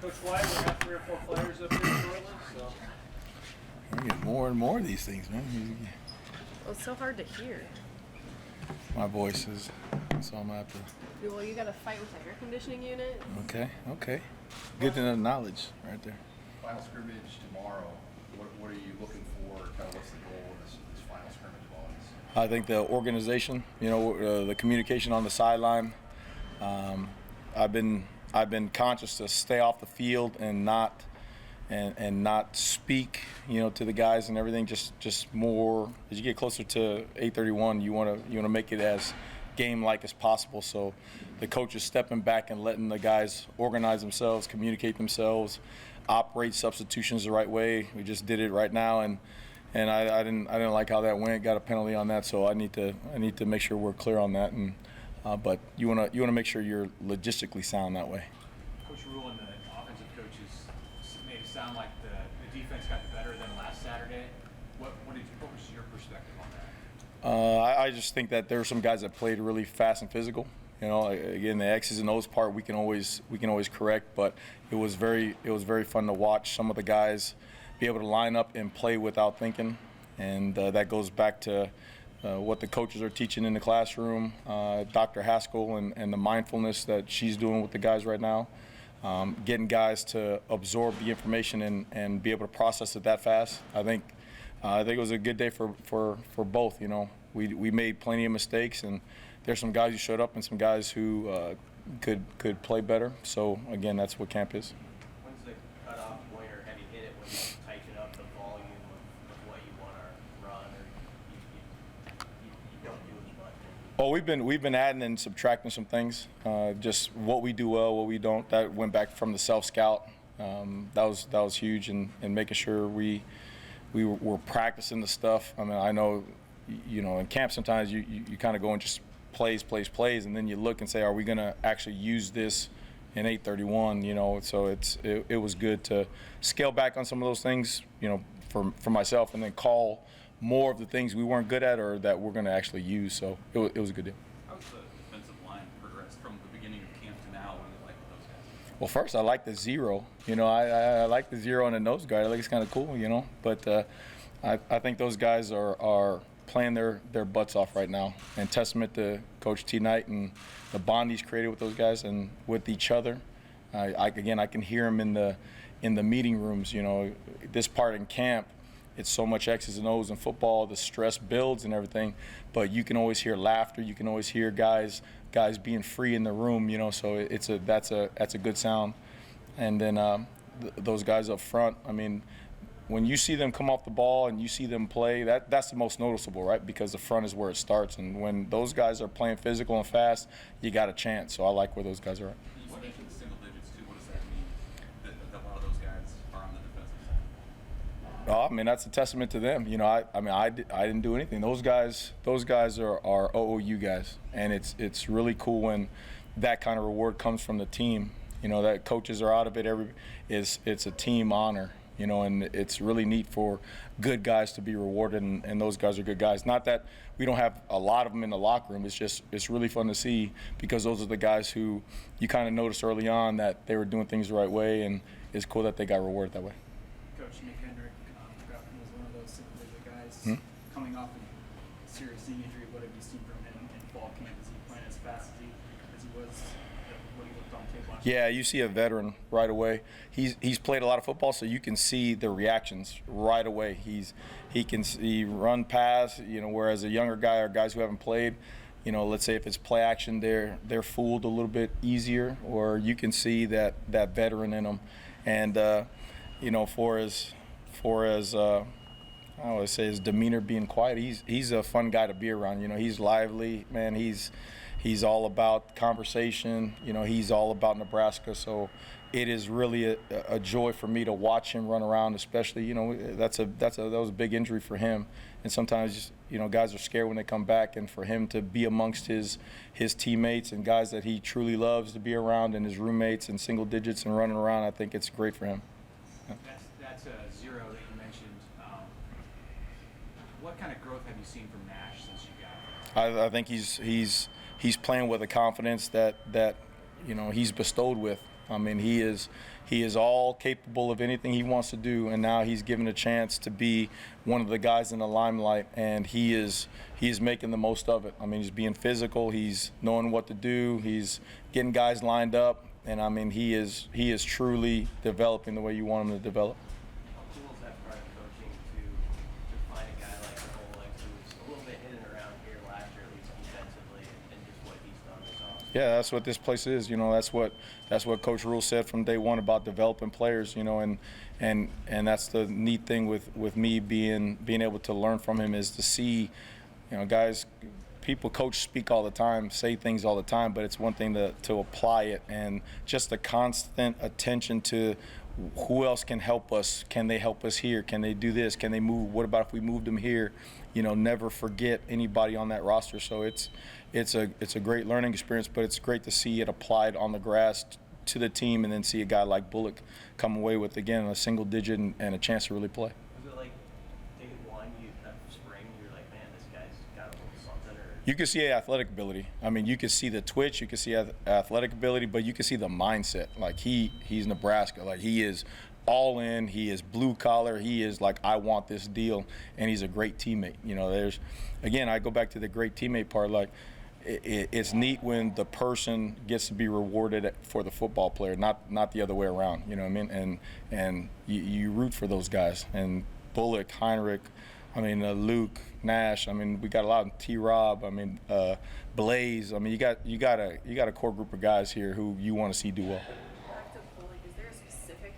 Coach White, we have 3 or 4 players up here shortly, so. We get more and more of these things, man. Well, it's so hard to hear. My voice is, so I'm gonna have to. Well, you got to fight with the air conditioning unit. Okay. Good to know knowledge right there. Final scrimmage tomorrow. What are you looking for? Kind of what's the goal of this final scrimmage wise? I think the organization, the communication on the sideline. I've been conscious to stay off the field and not speak, to the guys and everything. Just more as you get closer to 8:31, you want to make it as game-like as possible. So the coach is stepping back and letting the guys organize themselves, communicate themselves, operate substitutions the right way. We just did it right now, and I didn't like how that went. Got a penalty on that, so I need to make sure we're clear on that. And but you want to make sure you're logistically sound that way. Coach Rule and the offensive coaches made it sound like the defense got better than last Saturday. What was your perspective on that? I just think that there are some guys that played really fast and physical. Again, the X's and O's part we can always correct, but it was very fun to watch some of the guys be able to line up and play without thinking, and that goes back to what the coaches are teaching in the classroom, Dr. Haskell and the mindfulness that she's doing with the guys right now, getting guys to absorb the information and be able to process it that fast. I think it was a good day for both. We made plenty of mistakes, and there's some guys who showed up and some guys who could play better. So again, that's what camp is. When's the cutoff point, or have you hit it when you tighten up the volume of what you want to run, or you don't do as much? Oh, we've been adding and subtracting some things. Just what we do well, what we don't. That went back from the self-scout. That was huge, and making sure we were practicing the stuff. I mean, I know, in camp sometimes you kind of go and just plays, and then you look and say, are we going to actually use this in 8:31? So it was good to scale back on some of those things, for myself, and then call more of the things we weren't good at or that we're going to actually use. So it was a good deal. How's the defensive line progressed from the beginning of camp to now? What do you like with those guys? Well, first I like the zero. I like the zero and the nose guard. I think it's kind of cool, But I think those guys are playing their butts off right now, and testament to Coach T. Knight and the bond he's created with those guys and with each other. I can hear him in the meeting rooms. This part in camp, it's so much X's and O's in football. The stress builds and everything, but you can always hear laughter. You can always hear guys being free in the room. So that's a good sound. And then those guys up front. I mean, when you see them come off the ball and you see them play, that's the most noticeable, right? Because the front is where it starts. And when those guys are playing physical and fast, you got a chance. So I like where those guys are at. You mentioned single digits too. What does that mean? That a lot of those guys are on the defensive side. Oh, I mean, that's a testament to them. I didn't do anything. Those guys are OOU guys, and it's really cool when that kind of reward comes from the team. That coaches are out of it. It's a team honor. And it's really neat for good guys to be rewarded, and those guys are good guys. Not that we don't have a lot of them in the locker room. It's really fun to see, because those are the guys who you kind of noticed early on that they were doing things the right way, and it's cool that they got rewarded that way. Coach Nick Hendrick was one of those single-digit guys coming off a serious knee injury. What have you seen from him in fall camp? Is he playing as fast as he was when he looked on tape last year? Yeah, you see a veteran right away. He's played a lot of football, so you can see the reactions right away. He can run pass, whereas a younger guy or guys who haven't played, let's say if it's play action, they're fooled a little bit easier, or you can see that veteran in them. And for as I always say his demeanor being quiet, he's a fun guy to be around. He's lively, man. He's all about conversation. He's all about Nebraska. So it is really a joy for me to watch him run around, especially, that was a big injury for him. And sometimes, guys are scared when they come back, and for him to be amongst his teammates and guys that he truly loves to be around, and his roommates and single digits and running around, I think it's great for him. That's a zero that you mentioned. What kind of growth have you seen from Nash since you got him? I think he's playing with a confidence that he's bestowed with. I mean, he is all capable of anything he wants to do, and now he's given a chance to be one of the guys in the limelight, and he is making the most of it. I mean, he's being physical, he's knowing what to do, he's getting guys lined up, and I mean, he is truly developing the way you want him to develop. How cool is that part of coaching to find a guy like Oleg who's a little bit hidden around here last year, at least defensively, and just what he's done this offseason? Yeah, that's what this place is. You know, that's what Coach Rule said from day one about developing players. You know, and that's the neat thing with me being able to learn from him is to see, you know, guys. People coach speak all the time, say things all the time, but it's one thing to apply it, and just the constant attention to who else can help us. Can they help us here? Can they do this? Can they move? What about if we moved them here? You know, never forget anybody on that roster. So it's a great learning experience, but it's great to see it applied on the grass to the team, and then see a guy like Bullock come away with, again, a single digit and a chance to really play. Was it like day one, that spring, you were like, man, this guy's got a little something? Or You can see athletic ability. I mean, you can see the twitch, you can see athletic ability, but you can see the mindset. Like he's Nebraska. Like he is all in. He is blue collar. He is like, I want this deal, and he's a great teammate. You know, again, I go back to the great teammate part. Like it's neat when the person gets to be rewarded for the football player, not the other way around. You know what I mean? And you root for those guys. And Bullock, Heinrich, I mean, Luke, Nash. I mean, we got a lot of T-Rob. I mean, Blaze. I mean, you got a core group of guys here who you want to see do well. Back to Bullock, is there a specific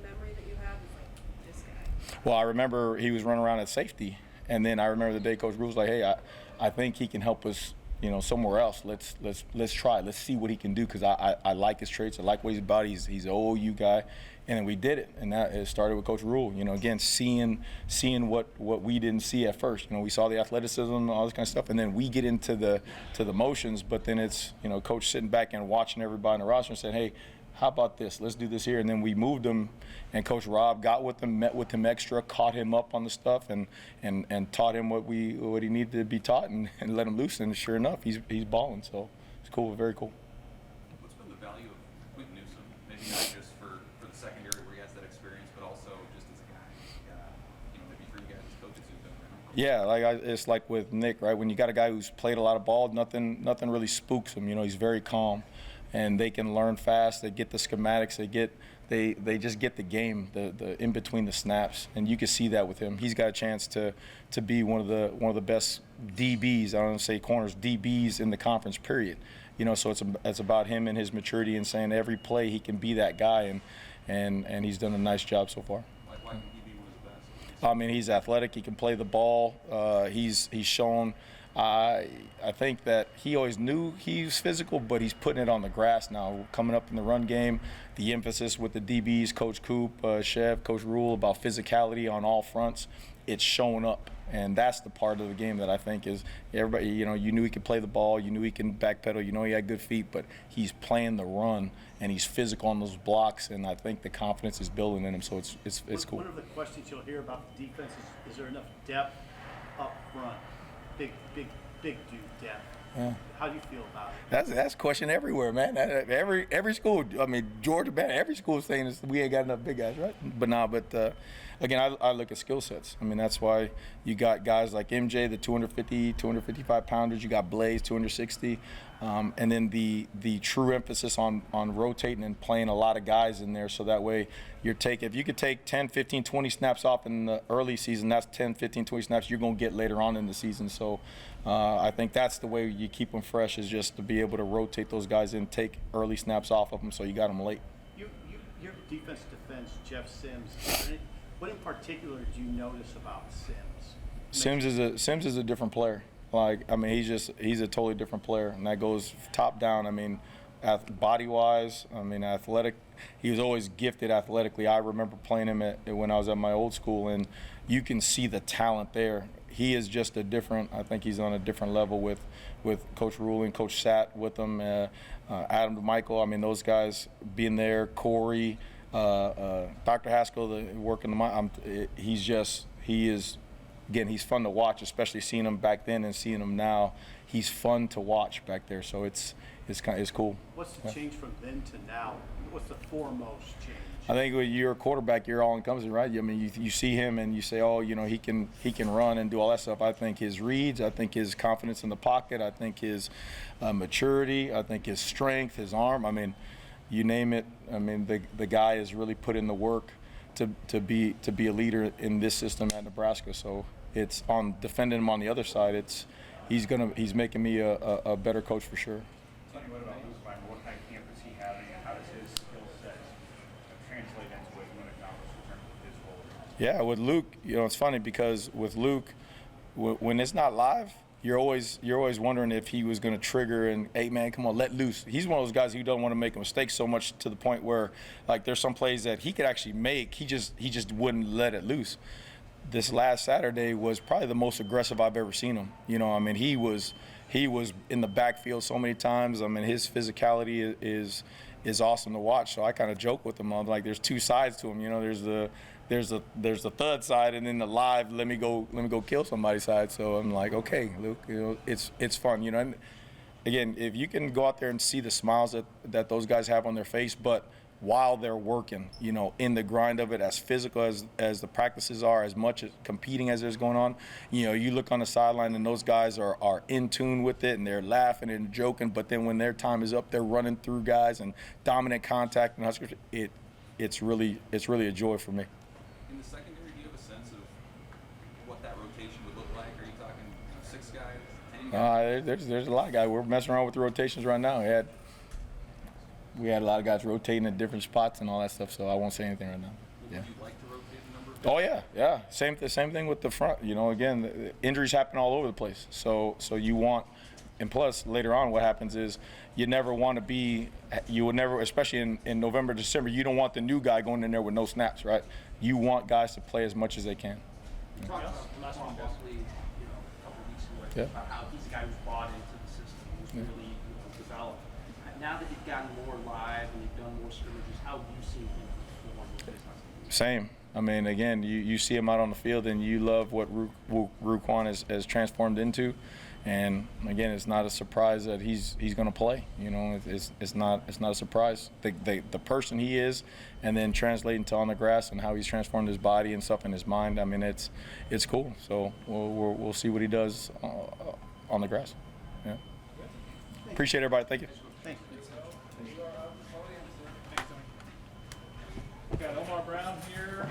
memory that you have of this guy? Well, I remember he was running around at safety, and then I remember the day Coach Rule's like, "Hey, I think he can help us, you know, somewhere else. Let's try. Let's see what he can do, because I like his traits. I like what he's about. He's an OU guy." And then we did it, and that it started with Coach Rule. You know, again, seeing what we didn't see at first. You know, we saw the athleticism and all this kind of stuff, and then we get into the motions. But then it's, you know, Coach sitting back and watching everybody in the roster and saying, "Hey, how about this? Let's do this here." And then we moved him, and Coach Rob got with him, met with him extra, caught him up on the stuff, and taught him what he needed to be taught, and let him loose. And sure enough, he's balling. So it's cool, very cool. What's been the value of Quentin Newsome? Maybe not just for the secondary where he has that experience, but also just as a guy, you know, maybe for you guys as coaches who've been around. Yeah, it's like with Nick, right? When you got a guy who's played a lot of ball, nothing really spooks him. You know, he's very calm, and they can learn fast. They get the schematics. They just get the game, the in between the snaps, and you can see that with him. He's got a chance to be one of the best DBs. I don't want to say corners, DBs in the conference. Period. You know, so it's about him and his maturity, and saying every play he can be that guy, and he's done a nice job so far. Why can he be one of the best? I mean, he's athletic. He can play the ball. He's shown. I think that he always knew he was physical, but he's putting it on the grass now. Coming up in the run game, the emphasis with the DBs, Coach Coop, Chev, Coach Rule, about physicality on all fronts, it's showing up. And that's the part of the game that I think is everybody, you know, you knew he could play the ball, you knew he can backpedal, you know he had good feet, but he's playing the run, and he's physical on those blocks, and I think the confidence is building in him, so it's cool. One of the questions you'll hear about the defense is there enough depth up front? Big dude depth. Yeah. How do you feel about it? That's a question everywhere, man. Every school, I mean, Georgia, man, every school is saying this, we ain't got enough big guys, right? But again, I look at skill sets. I mean, that's why you got guys like MJ, the 250, 255 pounders. You got Blaze, 260. And then the true emphasis on rotating and playing a lot of guys in there, so that way if you could take 10, 15, 20 snaps off in the early season, that's 10, 15, 20 snaps you're going to get later on in the season. So I think that's the way you keep them fresh, is just to be able to rotate those guys in, take early snaps off of them, so you got them late. Your defense defends Jeff Sims. What in particular do you notice about Sims? Sims is a different player. Like, I mean, he's a totally different player, and that goes top down. I mean, body-wise, I mean, athletic. He was always gifted athletically. I remember playing him when I was at my old school, and you can see the talent there. He is just I think he's on a different level with Coach Rule and Coach Sat with him, Adam DeMichael. I mean, those guys being there, Corey, Dr. Haskell, working the mind. He is again, he's fun to watch, especially seeing him back then and seeing him now. He's fun to watch back there, so it's cool. What's the change from then to now? What's the foremost change? I think when you're a quarterback, you're all encompassing, right? I mean, you see him and you say, oh, you know, he can run and do all that stuff. I think his reads, I think his confidence in the pocket, I think his maturity, I think his strength, his arm. I mean, you name it. I mean, the guy has really put in the work to be a leader in this system at Nebraska. So it's on defending him on the other side. He's making me a better coach for sure. Tony, what about Luke Weimer? What kind of camp is he having, and how does his skill set translate into what you want to accomplish in terms of his role? Yeah, with Luke, you know, it's funny because with Luke, when it's not live, you're always wondering if he was going to trigger and, hey man, come on, let loose. He's one of those guys who don't want to make a mistake so much to the point where, like, there's some plays that he could actually make, he just wouldn't let it loose. This last Saturday was probably the most aggressive I've ever seen him. You know, I mean, he was in the backfield so many times. I mean, his physicality is awesome to watch. So I kind of joke with him. I'm like, there's two sides to him. You know, there's the thud side, and then the live let me go kill somebody side. So I'm like, okay, Luke, you know, it's fun. You know, and again, if you can go out there and see the smiles that those guys have on their face, but while they're working, you know, in the grind of it, as physical as the practices are, as much as competing as there's going on, you know, you look on the sideline and those guys are in tune with it and they're laughing and joking, but then when their time is up, they're running through guys and dominant contact and Huskers. It's really a joy for me. In the secondary, do you have a sense of what that rotation would look like? Are you talking 6 guys, 10 guys? There's a lot of guys. We're messing around with the rotations right now. We had a lot of guys rotating at different spots and all that stuff, so I won't say anything right now. Would Yeah. you like to rotate a number of guys? Oh yeah. Same thing with the front. You know, again, the injuries happen all over the place. So you want, and plus later on, what happens is you would never, especially in November, December, you don't want the new guy going in there with no snaps, right? You want guys to play as much as they can. You talked about last one, Buckley, a couple weeks ago, about how he's a guy who's bought into the system, who's really developed. Now that you've gotten more live and you've done more scrimmages, how have you seen him perform with this? Same. I mean, again, you see him out on the field and you love what Ruquan has transformed into, and again, it's not a surprise that he's going to play. You know, it's not a surprise. The person he is, and then translating to on the grass and how he's transformed his body and stuff in his mind. I mean, it's cool. So we'll see what he does on the grass. Yeah. Appreciate everybody. Thank you. Thanks. We got Omar Brown here.